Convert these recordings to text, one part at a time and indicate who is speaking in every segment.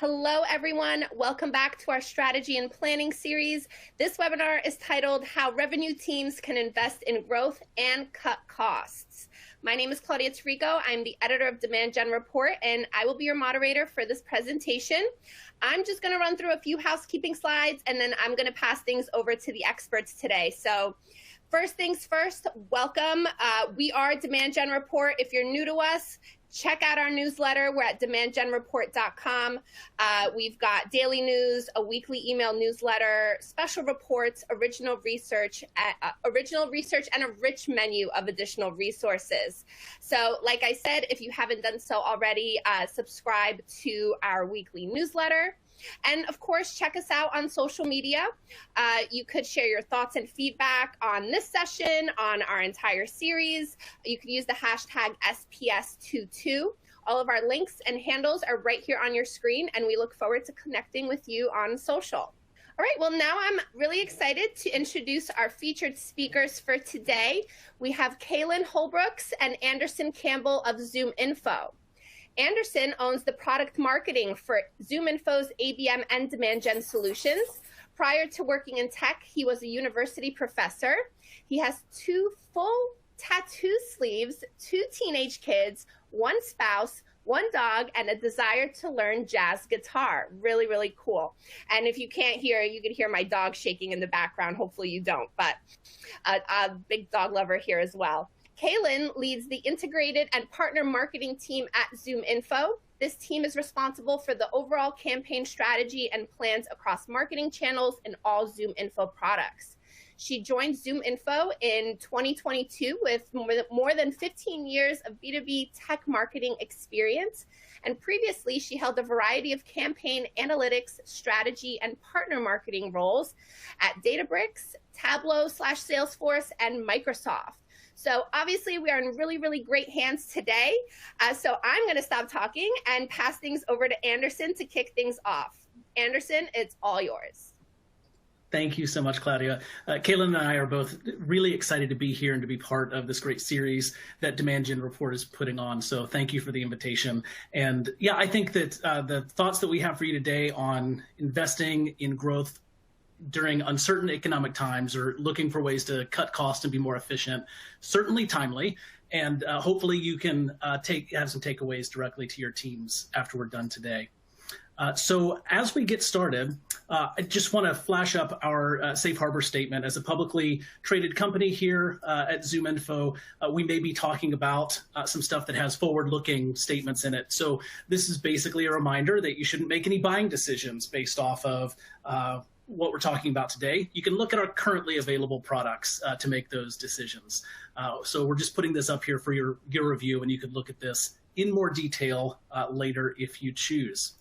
Speaker 1: Hello, everyone. Welcome back to our strategy and planning series. This webinar is titled How Revenue Teams Can Invest in Growth and Cut Costs. My name is Claudia Tarico. I'm the editor of Demand Gen Report, and I will be your moderator for this presentation. I'm just going to run through a few housekeeping slides, and then I'm going to pass things over to the experts today. So first things first, welcome. We are Demand Gen Report. If you're new to us, check out our newsletter. We're at demandgenreport.com. We've got daily news, a weekly email newsletter, special reports, original research, and a rich menu of additional resources. So like I said, if you haven't done so already, subscribe to our weekly newsletter. And of course, check us out on social media. You could share your thoughts and feedback on this session, on our entire series. You can use the hashtag SPS22. All of our links and handles are right here on your screen, and we look forward to connecting with you on social. All right, well, now I'm really excited to introduce our featured speakers for today. We have Kaylin Holbrooks and Anderson Campbell of ZoomInfo. Anderson owns the product marketing for ZoomInfo's ABM and Demand Gen solutions. Prior to working in tech, he was a university professor. He has 2 full tattoo sleeves, 2 teenage kids, 1 spouse, 1 dog, and a desire to learn jazz guitar. Really, really cool. And if you can't hear, you can hear my dog shaking in the background. Hopefully you don't, but a big dog lover here as well. Kaylin leads the integrated and partner marketing team at ZoomInfo. This team is responsible for the overall campaign strategy and plans across marketing channels and all ZoomInfo products. She joined ZoomInfo in 2022 with more than 15 years of B2B tech marketing experience. And previously, she held a variety of campaign analytics, strategy, and partner marketing roles at Databricks, Tableau/Salesforce, and Microsoft. So obviously we are in really, really great hands today. So I'm going to stop talking and pass things over to Anderson to kick things off. Anderson, it's all yours.
Speaker 2: Thank you so much, Claudia. Kaylin and I are both really excited to be here and to be part of this great series that Demand Gen Report is putting on. So thank you for the invitation. And yeah, I think that the thoughts that we have for you today on investing in growth during uncertain economic times or looking for ways to cut costs and be more efficient, certainly timely. And hopefully you can have some takeaways directly to your teams after we're done today. So as we get started, I just want to flash up our safe harbor statement. As a publicly traded company here at ZoomInfo, we may be talking about some stuff that has forward-looking statements in it. So this is basically a reminder that you shouldn't make any buying decisions based off of what we're talking about today. You can look at our currently available products to make those decisions. So we're just putting this up here for your review, and you can look at this in more detail later if you choose.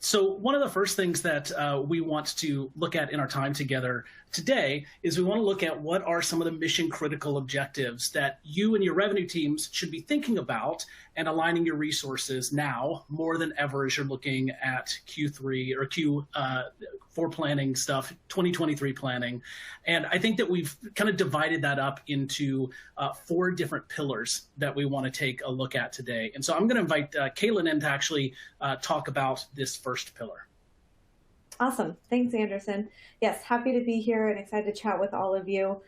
Speaker 2: So one of the first things that we want to look at in our time together today is we want to look at what are some of the mission critical objectives that you and your revenue teams should be thinking about and aligning your resources now more than ever as you're looking at Q3 or Q4 planning stuff, 2023 planning. And I think that we've kind of divided that up into 4 different pillars that we want to take a look at today. And so I'm going to invite Kaylin in to actually talk about this first pillar.
Speaker 3: Awesome. Thanks, Anderson. Yes, happy to be here and excited to chat with all of you.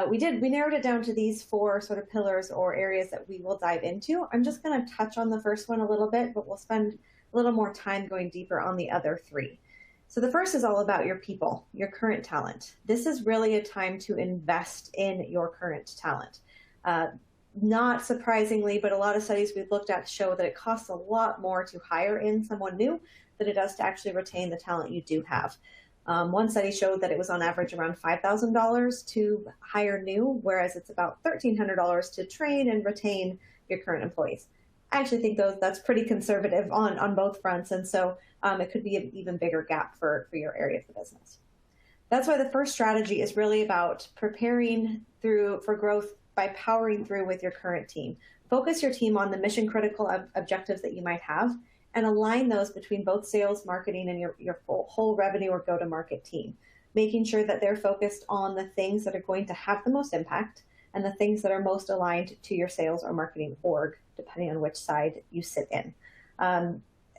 Speaker 3: We narrowed it down to these 4 sort of pillars or areas that we will dive into. I'm just going to touch on the first one a little bit, but we'll spend a little more time going deeper on the other 3. So the first is all about your people, your current talent. This is really a time to invest in your current talent. Not surprisingly, but a lot of studies we've looked at show that it costs a lot more to hire in someone new than it does to actually retain the talent you do have. One study showed that it was on average around $5,000 to hire new, whereas it's about $1,300 to train and retain your current employees. I actually think that's pretty conservative on both fronts, and so it could be an even bigger gap for your area of the business. That's why the first strategy is really about preparing for growth by powering through with your current team. Focus your team on the mission critical objectives that you might have and align those between both sales, marketing, and your whole revenue or go-to-market team, making sure that they're focused on the things that are going to have the most impact and the things that are most aligned to your sales or marketing org, depending on which side you sit in.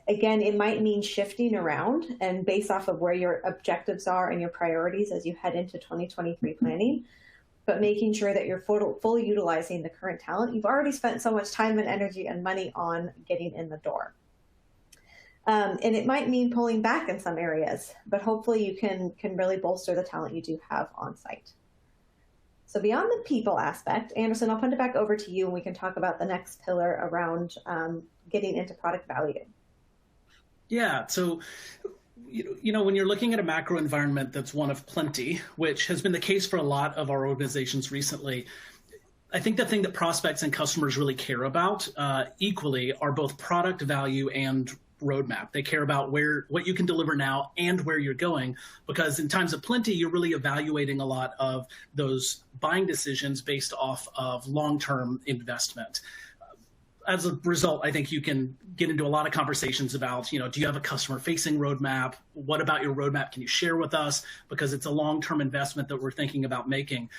Speaker 3: Again, it might mean shifting around and based off of where your objectives are and your priorities as you head into 2023 planning, but making sure that you're fully utilizing the current talent you've already spent so much time and energy and money on getting in the door. And it might mean pulling back in some areas, but hopefully you can really bolster the talent you do have on site. So beyond the people aspect, Anderson, I'll put it back over to you and we can talk about the next pillar around getting into product value.
Speaker 2: Yeah, so when you're looking at a macro environment that's one of plenty, which has been the case for a lot of our organizations recently, I think the thing that prospects and customers really care about equally are both product value and roadmap. They care about what you can deliver now and where you're going, because in times of plenty, you're really evaluating a lot of those buying decisions based off of long-term investment. As a result, I think you can get into a lot of conversations about, do you have a customer-facing roadmap? What about your roadmap can you share with us? Because it's a long-term investment that we're thinking about making.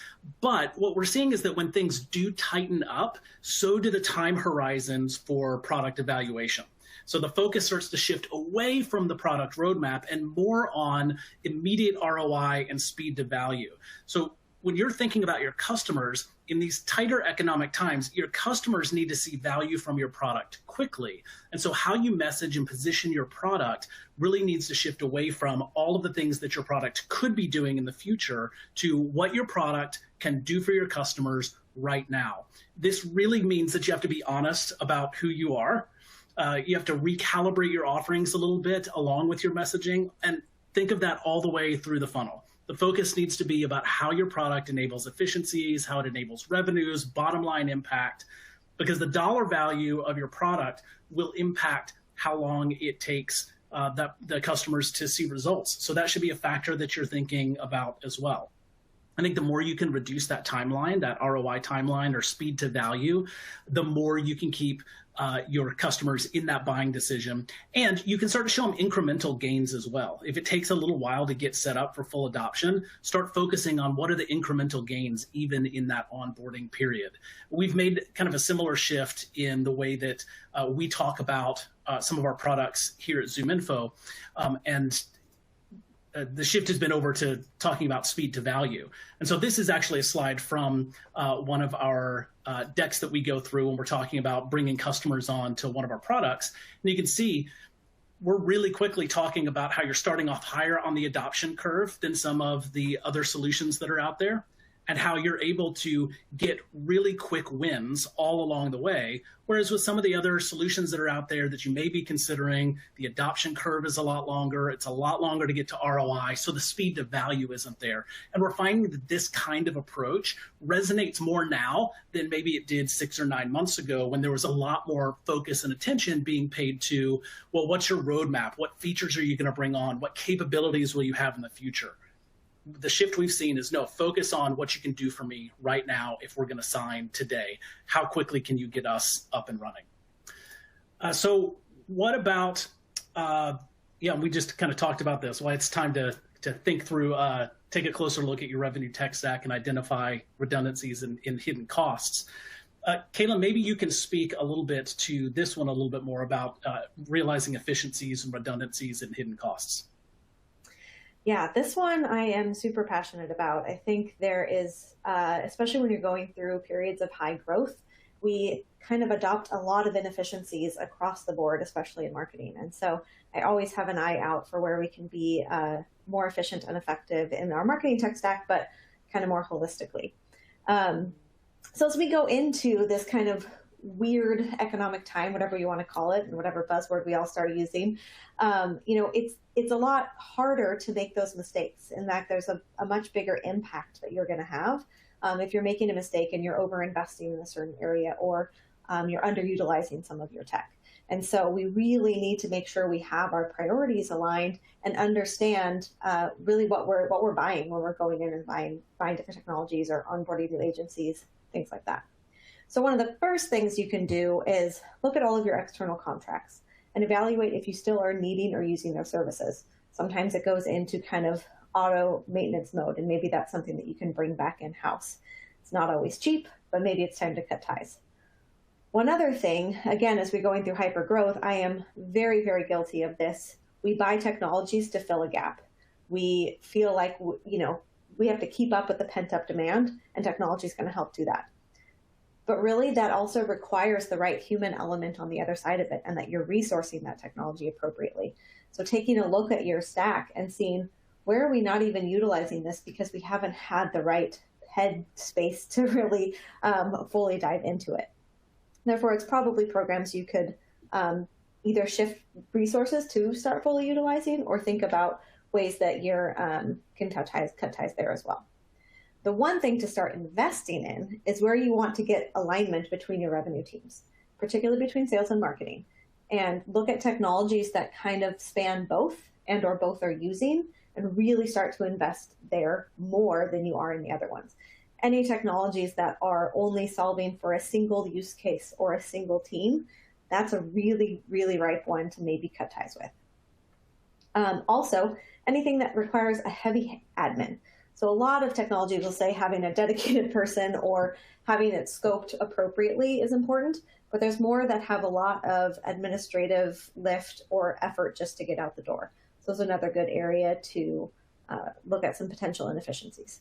Speaker 2: But what we're seeing is that when things do tighten up, so do the time horizons for product evaluation. So the focus starts to shift away from the product roadmap and more on immediate ROI and speed to value. So when you're thinking about your customers, in these tighter economic times, your customers need to see value from your product quickly. And so how you message and position your product really needs to shift away from all of the things that your product could be doing in the future to what your product can do for your customers right now. This really means that you have to be honest about who you are. You have to recalibrate your offerings a little bit along with your messaging, and think of that all the way through the funnel. The focus needs to be about how your product enables efficiencies, how it enables revenues, bottom line impact, because the dollar value of your product will impact how long it takes the customers to see results. So that should be a factor that you're thinking about as well. I think the more you can reduce that timeline, that ROI timeline or speed to value, the more you can keep your customers in that buying decision. And you can start to show them incremental gains as well. If it takes a little while to get set up for full adoption, start focusing on what are the incremental gains even in that onboarding period. We've made kind of a similar shift in the way that we talk about some of our products here at ZoomInfo. The shift has been over to talking about speed to value. And so this is actually a slide from one of our decks that we go through when we're talking about bringing customers on to one of our products. And you can see we're really quickly talking about how you're starting off higher on the adoption curve than some of the other solutions that are out there, and how you're able to get really quick wins all along the way. Whereas with some of the other solutions that are out there that you may be considering, the adoption curve is a lot longer. It's a lot longer to get to ROI, so the speed to value isn't there. And we're finding that this kind of approach resonates more now than maybe it did 6 or 9 months ago, when there was a lot more focus and attention being paid to, well, what's your roadmap? What features are you going to bring on? What capabilities will you have in the future? The shift we've seen is no, focus on what you can do for me right now. If we're going to sign today, how quickly can you get us up and running? So what about, we just kind of talked about this. Well, it's time to think through, take a closer look at your revenue tech stack and identify redundancies and hidden costs. Caitlin, maybe you can speak a little bit to this one a little bit more about realizing efficiencies and redundancies and hidden costs.
Speaker 3: Yeah, this one I am super passionate about. I think there is, especially when you're going through periods of high growth, we kind of adopt a lot of inefficiencies across the board, especially in marketing. And so I always have an eye out for where we can be more efficient and effective in our marketing tech stack, but kind of more holistically. So as we go into this kind of weird economic time, whatever you want to call it, and whatever buzzword we all start using, it's a lot harder to make those mistakes, in that there's a much bigger impact that you're going to have if you're making a mistake and you're over investing in a certain area, or you're underutilizing some of your tech. And so we really need to make sure we have our priorities aligned and understand really what we're buying when we're going in and buying different technologies or onboarding new agencies, things like that. So one of the first things you can do is look at all of your external contracts and evaluate if you still are needing or using their services. Sometimes it goes into kind of auto maintenance mode, and maybe that's something that you can bring back in-house. It's not always cheap, but maybe it's time to cut ties. One other thing, again, as we're going through hyper growth, I am very, very guilty of this. We buy technologies to fill a gap. We feel like, we have to keep up with the pent up demand, and technology is going to help do that. But really, that also requires the right human element on the other side of it, and that you're resourcing that technology appropriately. So taking a look at your stack and seeing, where are we not even utilizing this because we haven't had the right head space to really fully dive into it. Therefore, it's probably programs you could either shift resources to start fully utilizing, or think about ways that you're can cut ties there as well. The one thing to start investing in is where you want to get alignment between your revenue teams, particularly between sales and marketing, and look at technologies that kind of span both and or both are using, and really start to invest there more than you are in the other ones. Any technologies that are only solving for a single use case or a single team, that's a really, really ripe one to maybe cut ties with. Also, anything that requires a heavy admin. So a lot of technology will say having a dedicated person or having it scoped appropriately is important, but there's more that have a lot of administrative lift or effort just to get out the door. So it's another good area to look at some potential inefficiencies.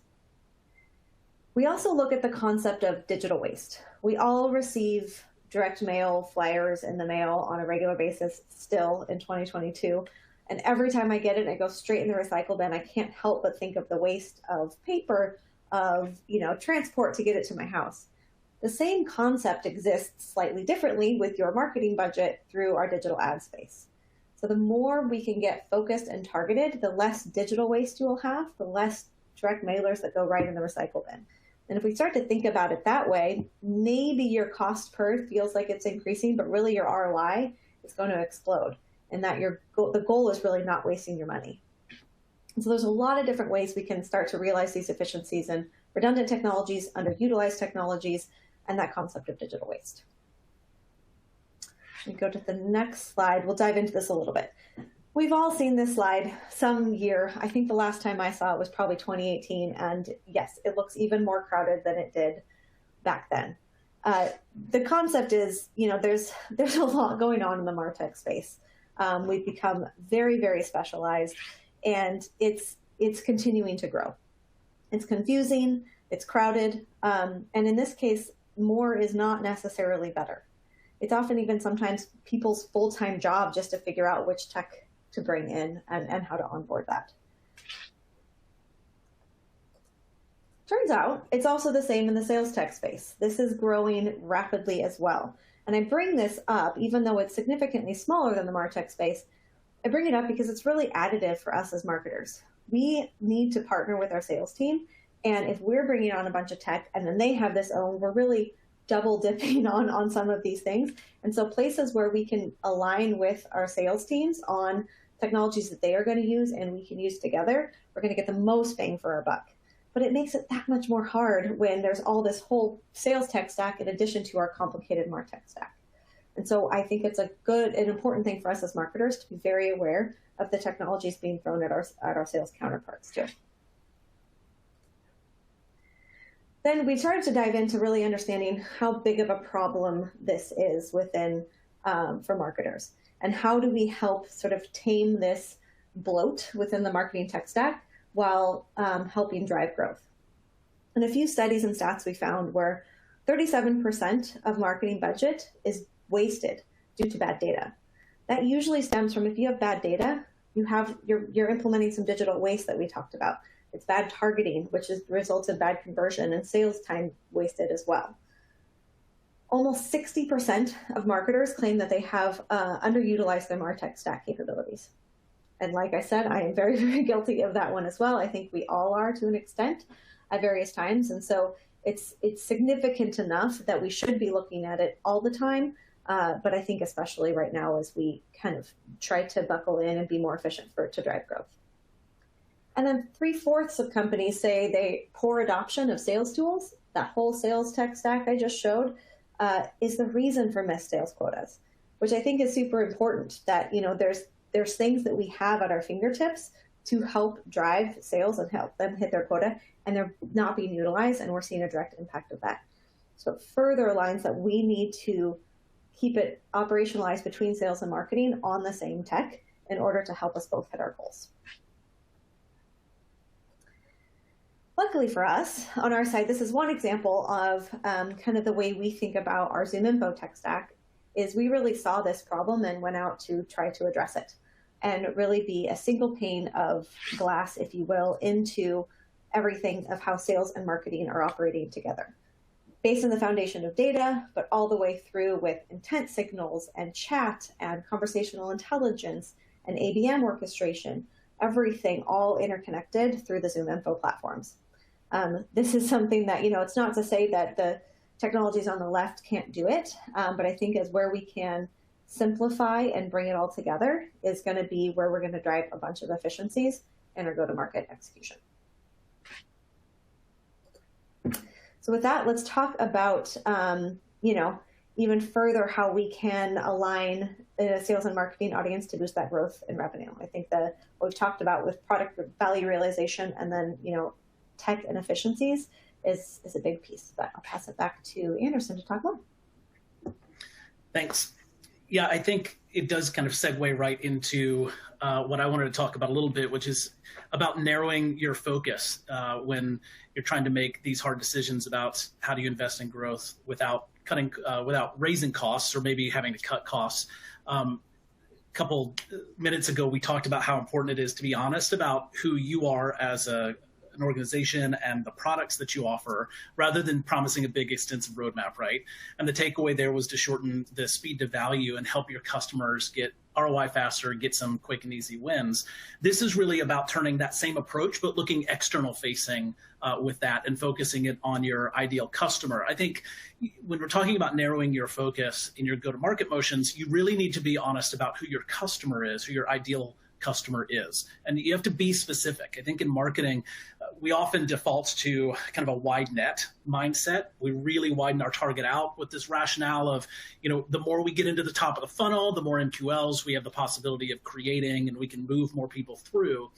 Speaker 3: We also look at the concept of digital waste. We all receive direct mail flyers in the mail on a regular basis still in 2022. And every time I get it, it goes straight in the recycle bin. I can't help but think of the waste of paper, of transport to get it to my house. The same concept exists slightly differently with your marketing budget through our digital ad space. So the more we can get focused and targeted, the less digital waste you will have, the less direct mailers that go right in the recycle bin. And if we start to think about it that way, maybe your cost per feels like it's increasing, but really your ROI is going to explode, and that the goal is really not wasting your money. And so there's a lot of different ways we can start to realize these efficiencies in redundant technologies, underutilized technologies, and that concept of digital waste. We go to the next slide. We'll dive into this a little bit. We've all seen this slide some year. I think the last time I saw it was probably 2018. And yes, it looks even more crowded than it did back then. The concept is, there's a lot going on in the MarTech space. We've become very, very specialized, and it's continuing to grow. It's confusing, it's crowded, and in this case, more is not necessarily better. It's often even sometimes people's full-time job just to figure out which tech to bring in and how to onboard that. Turns out it's also the same in the sales tech space. This is growing rapidly as well. And I bring this up, even though it's significantly smaller than the MarTech space, I bring it up because it's really additive for us as marketers. We need to partner with our sales team. And if we're bringing on a bunch of tech and then they have this own, we're really double dipping on some of these things. And so places where we can align with our sales teams on technologies that they are going to use and we can use together, we're going to get the most bang for our buck. But it makes it that much more hard when there's all this whole sales tech stack in addition to our complicated MarTech stack. And so I think it's an important thing for us as marketers to be very aware of the technologies being thrown at our sales counterparts too. Then we started to dive into really understanding how big of a problem this is within for marketers, and how do we help sort of tame this bloat within the marketing tech stack while helping drive growth. And a few studies and stats we found were 37% of marketing budget is wasted due to bad data. That usually stems from, if you have bad data, you're implementing some digital waste that we talked about. It's bad targeting, which results in bad conversion and sales time wasted as well. Almost 60% of marketers claim that they have underutilized their MarTech stack capabilities. And like I said, I am very, very guilty of that one as well. I think we all are to an extent at various times. And so it's significant enough that we should be looking at it all the time. But I think especially right now as we kind of try to buckle in and be more efficient to drive growth. And then 3/4 of companies say they poor adoption of sales tools, that whole sales tech stack I just showed, is the reason for missed sales quotas, which I think is super important, that there's things that we have at our fingertips to help drive sales and help them hit their quota, and they're not being utilized, and we're seeing a direct impact of that. So it further aligns that we need to keep it operationalized between sales and marketing on the same tech in order to help us both hit our goals. Luckily for us, on our side, this is one example of kind of the way we think about our ZoomInfo tech stack, is we really saw this problem and went out to try to address it and really be a single pane of glass, if you will, into everything of how sales and marketing are operating together. Based on the foundation of data, but all the way through with intent signals and chat and conversational intelligence and ABM orchestration, everything all interconnected through the ZoomInfo platforms. This is something that, it's not to say that the technologies on the left can't do it, but I think as where we can simplify and bring it all together is going to be where we're going to drive a bunch of efficiencies in our go-to-market execution. So with that, let's talk about, even further how we can align the sales and marketing audience to boost that growth in revenue. I think that what we've talked about with product value realization and then, tech and efficiencies is a big piece, but I'll pass it back to Anderson to talk more.
Speaker 2: Thanks. Yeah, I think it does kind of segue right into what I wanted to talk about a little bit, which is about narrowing your focus when you're trying to make these hard decisions about how do you invest in growth without raising costs or maybe having to cut costs. A couple minutes ago, we talked about how important it is to be honest about who you are as an organization and the products that you offer, rather than promising a big extensive roadmap, right? And the takeaway there was to shorten the speed to value and help your customers get ROI faster, get some quick and easy wins. This is really about turning that same approach, but looking external facing with that and focusing it on your ideal customer. I think when we're talking about narrowing your focus in your go-to-market motions, you really need to be honest about who your customer is, who your ideal customer is. And you have to be specific. I think in marketing, we often default to kind of a wide net mindset. We really widen our target out with this rationale of, the more we get into the top of the funnel, the more MQLs we have the possibility of creating and we can move more people through.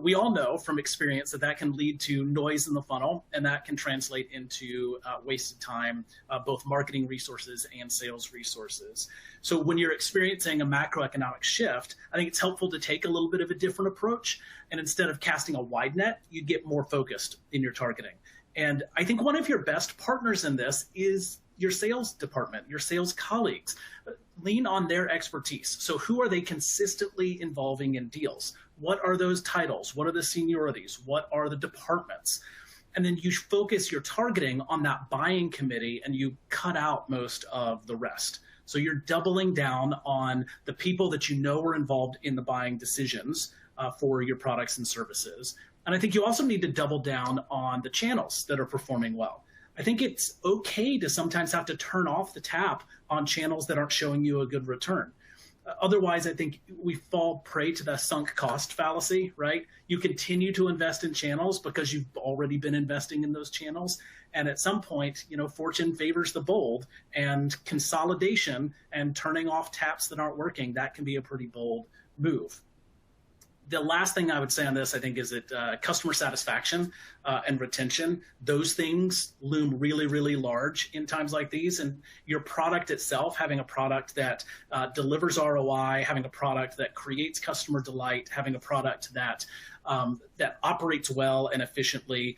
Speaker 2: We all know from experience that can lead to noise in the funnel, and that can translate into wasted time, both marketing resources and sales resources. So when you're experiencing a macroeconomic shift, I think it's helpful to take a little bit of a different approach. And instead of casting a wide net, you get more focused in your targeting. And I think one of your best partners in this is your sales department, your sales colleagues. Lean on their expertise. So who are they consistently involving in deals? What are those titles? What are the seniorities? What are the departments? And then you focus your targeting on that buying committee and you cut out most of the rest. So you're doubling down on the people that are involved in the buying decisions for your products and services. And I think you also need to double down on the channels that are performing well. I think it's okay to sometimes have to turn off the tap on channels that aren't showing you a good return. Otherwise, I think we fall prey to the sunk cost fallacy, right? You continue to invest in channels because you've already been investing in those channels. And at some point, fortune favors the bold, and consolidation and turning off taps that aren't working, that can be a pretty bold move. The last thing I would say on this, I think, is that customer satisfaction and retention, those things loom really, really large in times like these. And your product itself, having a product that delivers ROI, having a product that creates customer delight, having a product that operates well and efficiently,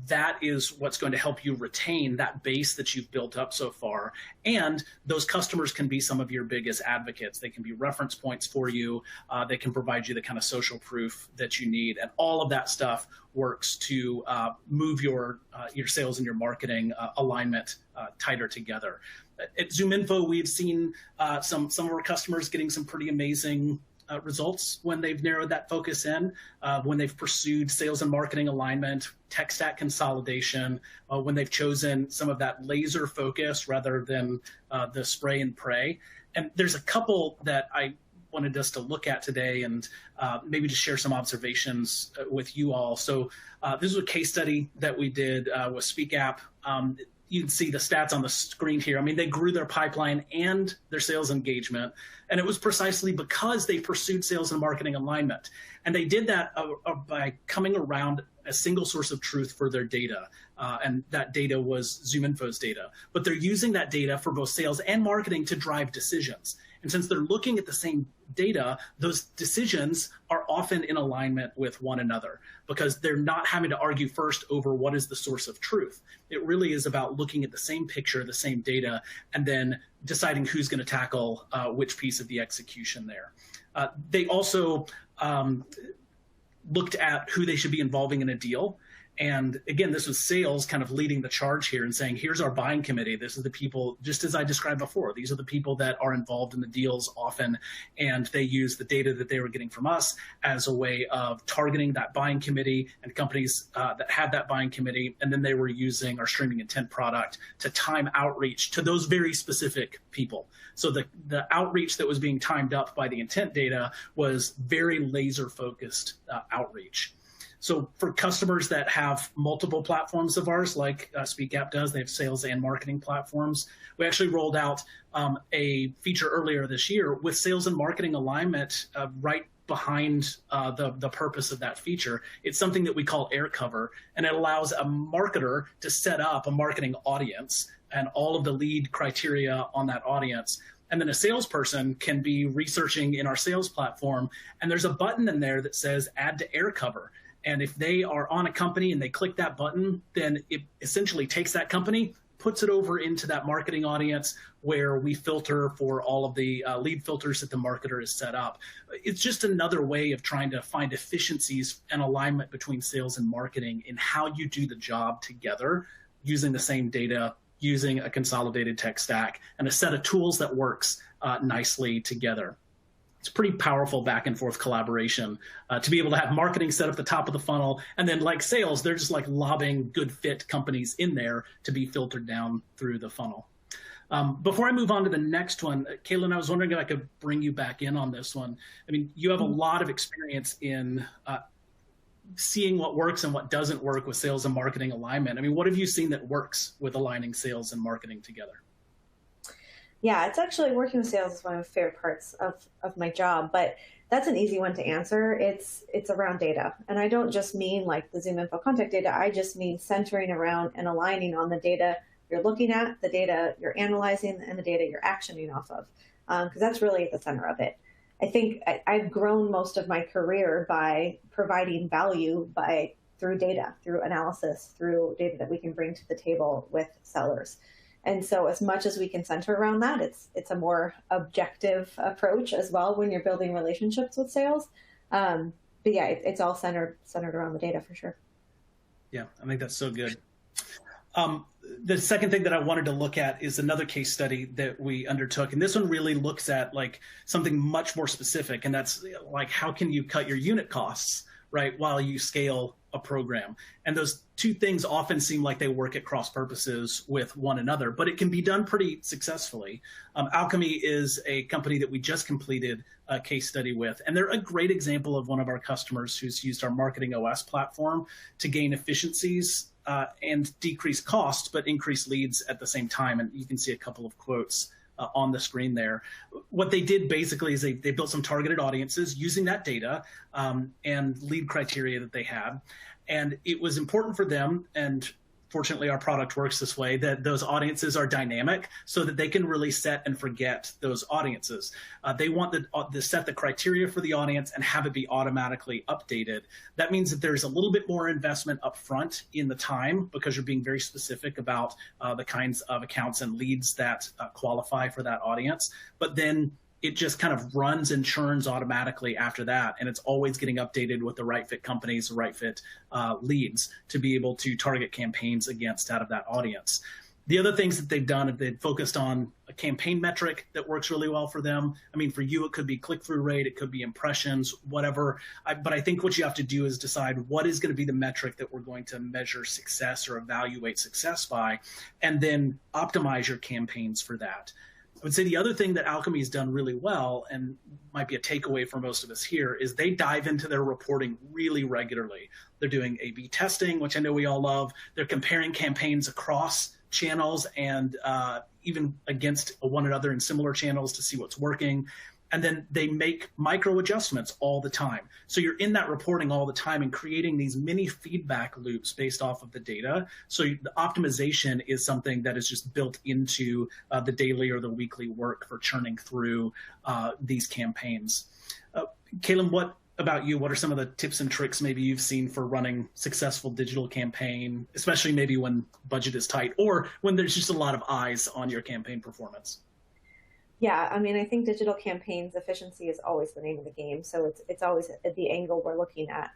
Speaker 2: that is what's going to help you retain that base that you've built up so far. And those customers can be some of your biggest advocates. They can be reference points for you. They can provide you the kind of social proof that you need. And all of that stuff works to move your sales and your marketing alignment tighter together. At ZoomInfo, we've seen some of our customers getting some pretty amazing results when they've narrowed that focus in, when they've pursued sales and marketing alignment, tech stack consolidation, when they've chosen some of that laser focus rather than the spray and pray. And there's a couple that I wanted us to look at today and maybe just share some observations with you all. So this is a case study that we did with SpeakApp. you can see the stats on the screen here. I mean, they grew their pipeline and their sales engagement, and it was precisely because they pursued sales and marketing alignment. And they did that by coming around a single source of truth for their data. And that data was ZoomInfo's data. But they're using that data for both sales and marketing to drive decisions. And since they're looking at the same data, those decisions are often in alignment with one another because they're not having to argue first over what is the source of truth. It really is about looking at the same picture, the same data, and then deciding who's going to tackle which piece of the execution there. They also looked at who they should be involving in a deal. And again, this was sales kind of leading the charge here and saying, here's our buying committee. This is the people, just as I described before, these are the people that are involved in the deals often. And they use the data that they were getting from us as a way of targeting that buying committee and companies that had that buying committee. And then they were using our streaming intent product to time outreach to those very specific people. So the outreach that was being timed up by the intent data was very laser focused outreach. So for customers that have multiple platforms of ours, like SpeakApp does, they have sales and marketing platforms. We actually rolled out a feature earlier this year with sales and marketing alignment right behind the purpose of that feature. It's something that we call air cover, and it allows a marketer to set up a marketing audience and all of the lead criteria on that audience. And then a salesperson can be researching in our sales platform, and there's a button in there that says add to air cover. And if they are on a company and they click that button, then it essentially takes that company, puts it over into that marketing audience where we filter for all of the lead filters that the marketer has set up. It's just another way of trying to find efficiencies and alignment between sales and marketing in how you do the job together using the same data, using a consolidated tech stack and a set of tools that works nicely together. It's pretty powerful back and forth collaboration to be able to have marketing set up the top of the funnel. And then like sales, they're just like lobbing good fit companies in there to be filtered down through the funnel. Before I move on to the next one, Caitlin, I was wondering if I could bring you back in on this one. I mean, you have a lot of experience in seeing what works and what doesn't work with sales and marketing alignment. I mean, what have you seen that works with aligning sales and marketing together?
Speaker 3: Yeah, it's actually working with sales is one of the favorite parts of my job, but that's an easy one to answer. It's around data. And I don't just mean like the ZoomInfo contact data. I just mean centering around and aligning on the data you're looking at, the data you're analyzing, and the data you're actioning off of, because that's really at the center of it. I think I've grown most of my career by providing value through data, through analysis, through data that we can bring to the table with sellers. And so as much as we can center around that, it's a more objective approach as well when you're building relationships with sales. But yeah, it's all centered around the data for sure.
Speaker 2: Yeah, I think that's so good. The second thing that I wanted to look at is another case study that we undertook. And this one really looks at like something much more specific. And that's like, how can you cut your unit costs, right, while you scale a program? And those two things often seem like they work at cross purposes with one another, but it can be done pretty successfully. Alchemy is a company that we just completed a case study with, and they're a great example of one of our customers who's used our Marketing OS platform to gain efficiencies and decrease costs, but increase leads at the same time. And you can see a couple of quotes on the screen there. What they did basically is they built some targeted audiences using that data and lead criteria that they had. And it was important for them, and fortunately our product works this way, that those audiences are dynamic so that they can really set and forget those audiences. They want to set the criteria for the audience and have it be automatically updated. That means that there's a little bit more investment up front in the time because you're being very specific about the kinds of accounts and leads that qualify for that audience. But then it just kind of runs and churns automatically after that. And it's always getting updated with the right fit companies, the right fit leads to be able to target campaigns against out of that audience. The other things that they've done, they've focused on a campaign metric that works really well for them. I mean, for you, it could be click-through rate, it could be impressions, whatever. But I think what you have to do is decide what is going to be the metric that we're going to measure success or evaluate success by, and then optimize your campaigns for that. I would say the other thing that Alchemy has done really well, and might be a takeaway for most of us here, is they dive into their reporting really regularly. They're doing A/B testing, which I know we all love. They're comparing campaigns across channels and even against one another in similar channels to see what's working. And then they make micro adjustments all the time. So you're in that reporting all the time and creating these mini feedback loops based off of the data. So the optimization is something that is just built into the daily or the weekly work for churning through these campaigns. Caleb, what about you? What are some of the tips and tricks maybe you've seen for running successful digital campaign, especially maybe when budget is tight or when there's just a lot of eyes on your campaign performance?
Speaker 3: Yeah, I mean, I think digital campaigns efficiency is always the name of the game. So it's always the angle we're looking at.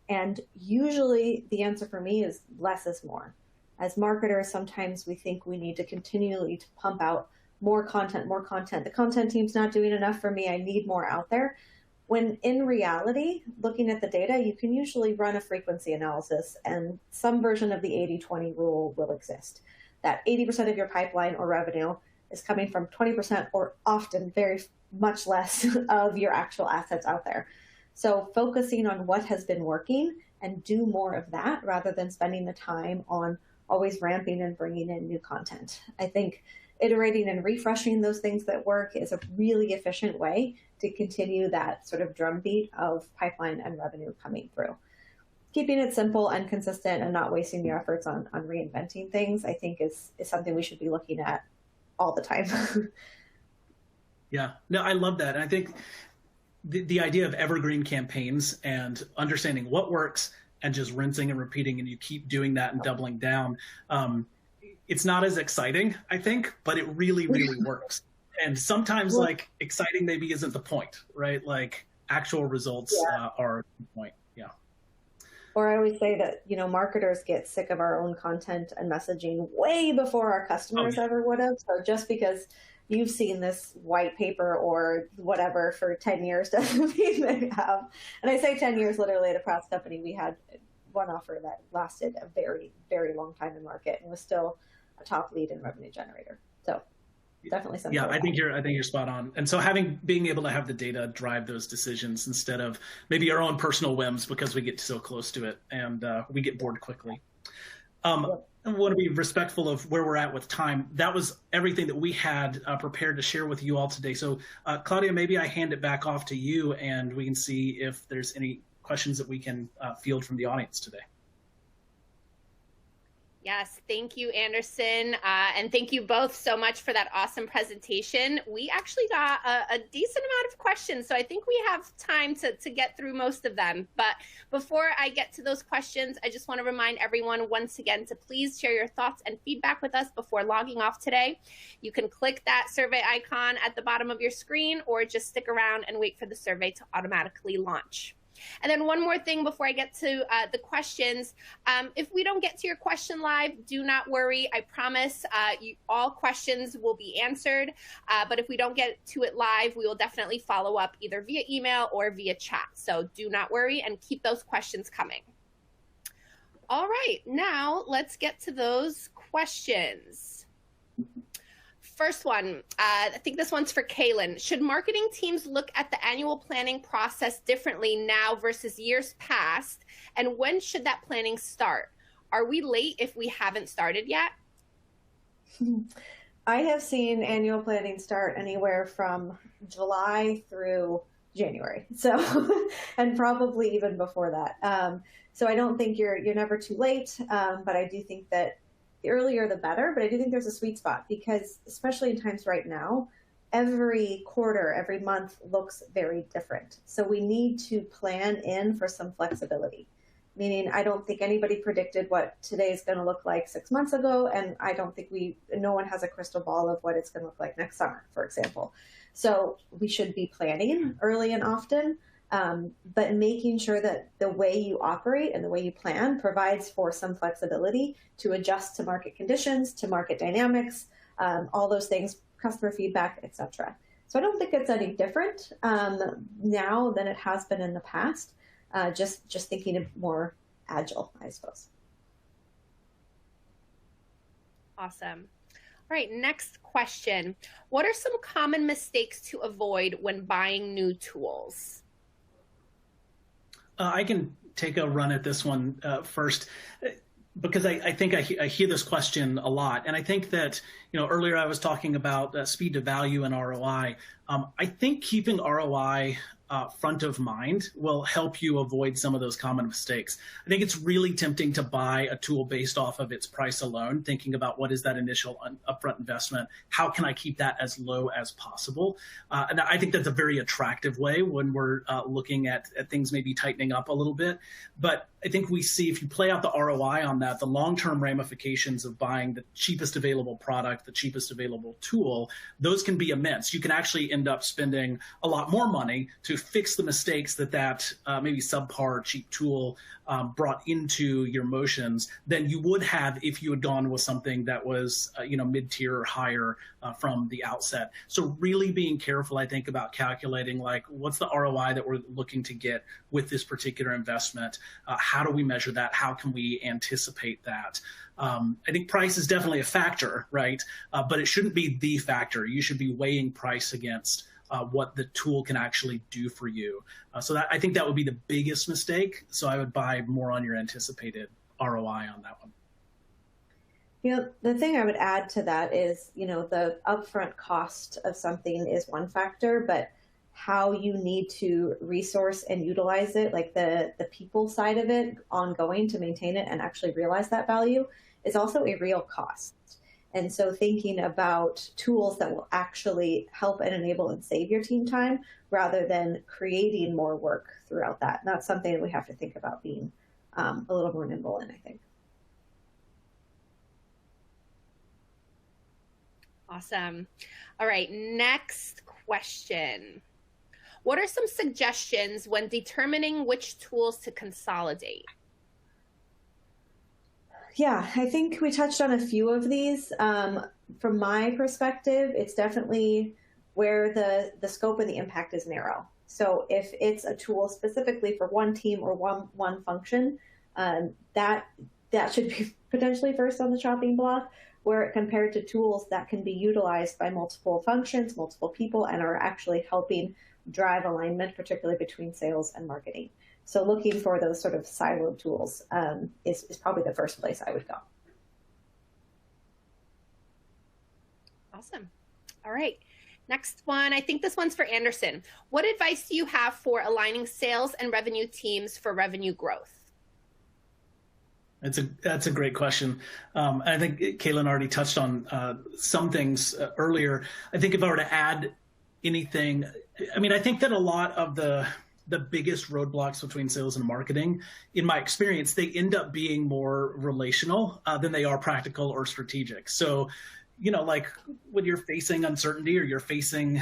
Speaker 3: And usually the answer for me is less is more. As marketers, sometimes we think we need to continually to pump out more content, more content. The content team's not doing enough for me. I need more out there. When in reality, looking at the data, you can usually run a frequency analysis and some version of the 80-20 rule will exist. That 80% of your pipeline or revenue is coming from 20% or often very much less of your actual assets out there. So focusing on what has been working and do more of that rather than spending the time on always ramping and bringing in new content. I think iterating and refreshing those things that work is a really efficient way to continue that sort of drumbeat of pipeline and revenue coming through. Keeping it simple and consistent and not wasting your efforts on reinventing things, I think is something we should be looking at all the time.
Speaker 2: Yeah, no, I love that. And I think the idea of evergreen campaigns and understanding what works and just rinsing and repeating, and you keep doing that and doubling down. It's not as exciting, I think, but it really, really works. And sometimes like exciting maybe isn't the point, right? Like actual results are the point. Yeah.
Speaker 3: Or I always say that, you know, marketers get sick of our own content and messaging way before our customers ever would have. So just because you've seen this white paper or whatever for 10 years doesn't mean they have. And I say 10 years, literally at a press company, we had one offer that lasted a very, very long time in market and was still a top lead and revenue generator. So definitely something.
Speaker 2: Yeah, I think you're spot on. And so being able to have the data drive those decisions instead of maybe our own personal whims because we get so close to it and we get bored quickly. I want to be respectful of where we're at with time. That was everything that we had prepared to share with you all today. So Claudia, maybe I hand it back off to you and we can see if there's any questions that we can field from the audience today.
Speaker 1: Yes, thank you, Anderson. And thank you both so much for that awesome presentation. We actually got a decent amount of questions, so I think we have time to get through most of them. But before I get to those questions, I just want to remind everyone once again to please share your thoughts and feedback with us before logging off today. You can click that survey icon at the bottom of your screen or just stick around and wait for the survey to automatically launch. And then one more thing before I get to the questions. If we don't get to your question live, do not worry. I promise all questions will be answered. But if we don't get to it live, we will definitely follow up either via email or via chat. So do not worry and keep those questions coming. All right, now let's get to those questions. First one, I think this one's for Kaylin. Should marketing teams look at the annual planning process differently now versus years past? And when should that planning start? Are we late if we haven't started yet?
Speaker 3: I have seen annual planning start anywhere from July through January. So, and probably even before that. So I don't think you're never too late, but I do think that the earlier the better, but I do think there's a sweet spot because especially in times right now, every quarter, every month looks very different. So we need to plan in for some flexibility, meaning I don't think anybody predicted what today is going to look like 6 months ago. And I don't think no one has a crystal ball of what it's going to look like next summer, for example. So we should be planning early and often. But making sure that the way you operate and the way you plan provides for some flexibility to adjust to market conditions, to market dynamics, all those things, customer feedback, etc. So I don't think it's any different now than it has been in the past. Just thinking of more agile, I suppose.
Speaker 1: Awesome. All right, next question. What are some common mistakes to avoid when buying new tools?
Speaker 2: I can take a run at this one first. because I think I hear this question a lot. And I think that, earlier I was talking about speed to value and ROI. I think keeping ROI front of mind will help you avoid some of those common mistakes. I think it's really tempting to buy a tool based off of its price alone, thinking about what is that initial upfront investment? How can I keep that as low as possible? And I think that's a very attractive way when we're looking at things maybe tightening up a little bit. But I think we see, if you play out the ROI on that, the long-term ramifications of buying the cheapest available product, the cheapest available tool, those can be immense. You can actually end up spending a lot more money to fix the mistakes that maybe subpar cheap tool brought into your motions than you would have if you had gone with something that was mid-tier or higher from the outset. So really being careful, I think, about calculating like what's the ROI that we're looking to get with this particular investment. How do we measure that? How can we anticipate that? I think price is definitely a factor, right? But it shouldn't be the factor. You should be weighing price against what the tool can actually do for you. So I think that would be the biggest mistake. So I would buy more on your anticipated ROI on that one.
Speaker 3: The thing I would add to that is, the upfront cost of something is one factor, but how you need to resource and utilize it, like the people side of it ongoing to maintain it and actually realize that value, is also a real cost. And so thinking about tools that will actually help and enable and save your team time rather than creating more work throughout that. And that's something that we have to think about being a little more nimble in, I think.
Speaker 1: Awesome. All right, next question. What are some suggestions when determining which tools to consolidate?
Speaker 3: Yeah, I think we touched on a few of these. From my perspective, it's definitely where the scope and the impact is narrow. So if it's a tool specifically for one team or one function, that should be potentially first on the chopping block, where compared to tools that can be utilized by multiple functions, multiple people, and are actually helping drive alignment, particularly between sales and marketing. So looking for those sort of siloed tools is probably the first place I would go.
Speaker 1: Awesome. All right. Next one. I think this one's for Anderson. What advice do you have for aligning sales and revenue teams for revenue growth?
Speaker 2: That's a great question. I think Kaylin already touched on some things earlier. I think if I were to add anything, I think that a lot of the biggest roadblocks between sales and marketing, in my experience, they end up being more relational than they are practical or strategic. So, like when you're facing uncertainty or you're facing,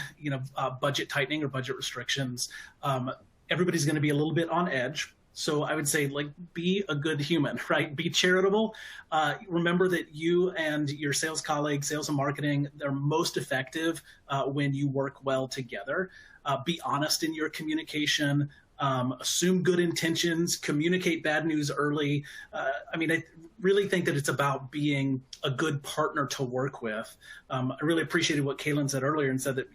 Speaker 2: budget tightening or budget restrictions, everybody's going to be a little bit on edge. So I would say, be a good human, right? Be charitable. Remember that you and your sales colleagues, sales and marketing, they're most effective when you work well together. Be honest in your communication. Assume good intentions. Communicate bad news early. I really think that it's about being a good partner to work with. I really appreciated what Kaylin said earlier and said that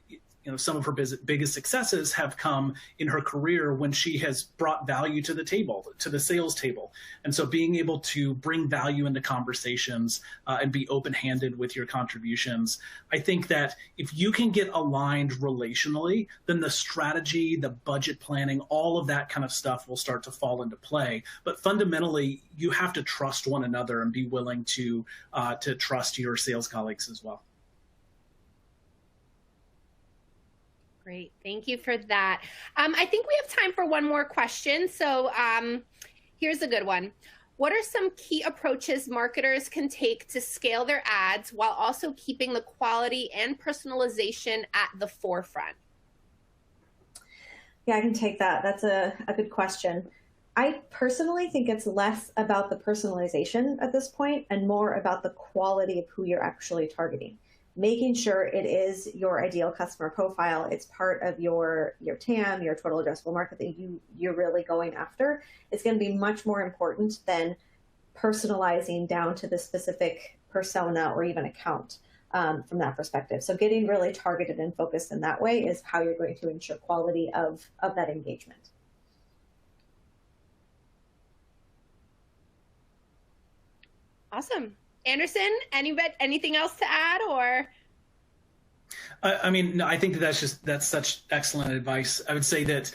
Speaker 2: some of her biggest successes have come in her career when she has brought value to the table, to the sales table. And so being able to bring value into conversations and be open-handed with your contributions, I think that if you can get aligned relationally, then the strategy, the budget planning, all of that kind of stuff will start to fall into play. But fundamentally, you have to trust one another and be willing to trust your sales colleagues as well.
Speaker 1: Great. Thank you for that. I think we have time for one more question. So here's a good one. What are some key approaches marketers can take to scale their ads while also keeping the quality and personalization at the forefront?
Speaker 3: Yeah, I can take that. That's a good question. I personally think it's less about the personalization at this point and more about the quality of who you're actually targeting. Making sure it is your ideal customer profile, it's part of your TAM, your total addressable market that you're really going after, is going to be much more important than personalizing down to the specific persona or even account from that perspective. So getting really targeted and focused in that way is how you're going to ensure quality of that engagement.
Speaker 1: Awesome. Anderson, anything else to add, or?
Speaker 2: I mean, no, I think that's such excellent advice. I would say that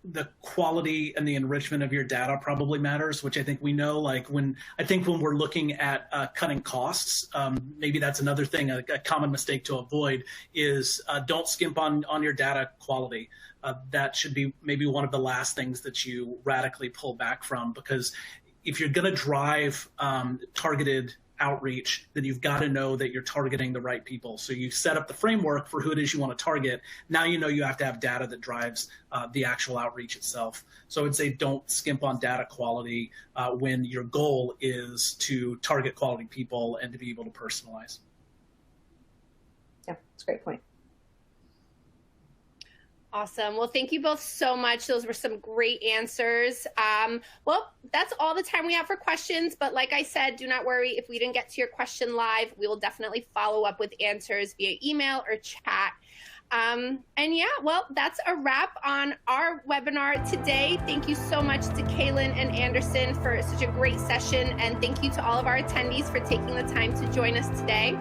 Speaker 2: the quality and the enrichment of your data probably matters, which I think we know. Like when we're looking at cutting costs, maybe that's another thing. A common mistake to avoid is don't skimp on your data quality. That should be maybe one of the last things that you radically pull back from, because if you're going to drive targeted outreach, then you've got to know that you're targeting the right people. So you set up the framework for who it is you want to target. Now you know you have to have data that drives the actual outreach itself. So I would say don't skimp on data quality when your goal is to target quality people and to be able to personalize.
Speaker 3: Yeah, that's a great point.
Speaker 1: Awesome. Well, thank you both so much. Those were some great answers. Well, that's all the time we have for questions. But like I said, do not worry if we didn't get to your question live. We will definitely follow up with answers via email or chat. And yeah, well, that's a wrap on our webinar today. Thank you so much to Kaylin and Anderson for such a great session. And thank you to all of our attendees for taking the time to join us today.